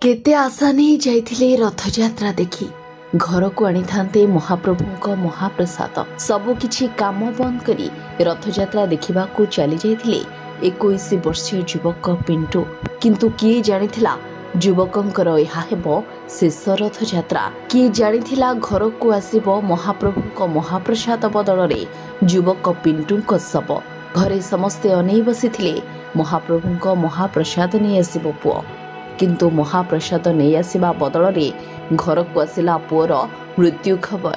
केते आशा नहीं जाइथिले रथयात्रा देखी घर को आनी थांते महाप्रभुंक महाप्रसाद सबु किछि काम बंद करी रथयात्रा देखिबा को चली जाइथिले 21 वर्षीय युवक पिंटू। किंतु किए जानिथिला युवकंकर एहा हेबो शेष रथयात्रा। किए जानिथिला घर को आसीबो महाप्रभुंक महाप्रसाद बदଳରେ युवक पिंटूंक शव। घरे समस्ते अनै बसिथिले महाप्रभुंक महाप्रसाद नै आसीबो पुओ। किंतु महाप्रसाद नहीं आसवा बदल घर को आसला पुअर मृत्यु खबर।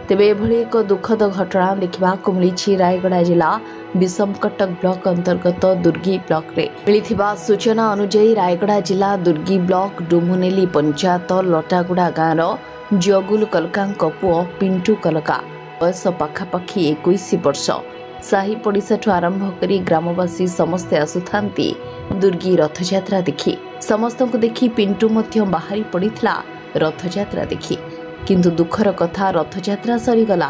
तेबे एभली एक दुखद घटना देखा मिली रायगड़ा जिला विषमकटक ब्लॉक अंतर्गत दुर्गी ब्लॉक रे मिलिथिबा सूचना अनुसार रायगड़ा जिला दुर्गी ब्लॉक डुमुनेली पंचायत लटागुड़ा गाँव जगुल कलका पुओ पिंटू कलका बयस पाखापाखि 21 वर्ष। साही पड़िशा आरंभ करी ग्रामवासी समस्ते आसुथांती दुर्गी रथयात्रा देखी। समस्त को देखी पिंटू मध्य बाहरी पड़िथिला रथयात्रा देखी। किंतु दुखर कथा रथयात्रा सरीगला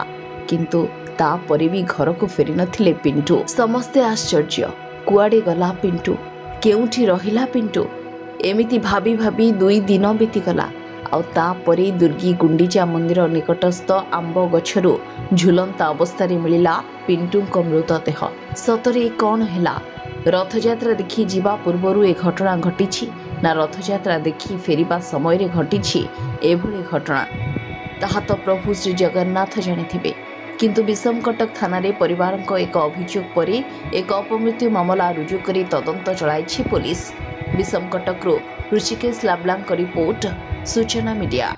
किंतु तापरे भी घर को फेरी नथिले पिंटू। समस्ते आश्चर्य कुआडे गला पिंटू, केउठी रहिला पिंटू। एमिति भाबी भाबी 2 दिन बीतीगला। आउ तापरे दुर्गी गुंडीचा मंदिर निकटस्थ आंब गछरु झुलंता अवस्था मिलिला पिंटूंक मृतदेह। सतरे कौन हैला? रथयात्रा देखी जीवा पूर्वरु ए घटना घटिछि ना रथयात्रा देखी फेरिबा समय रे घटिछि एभली घटना? ताहा तो प्रभु श्री जगन्नाथ जानिथिबे। किंतु विषमकटक थाना रे परिवारक एक अभियोग परे एक अपमृत्यु मामला रुजु करी तदंत चलाइछि पुलिस। विषमकटक ऋषिकेश लाबलांक रिपोर्ट सूचना मीडिया।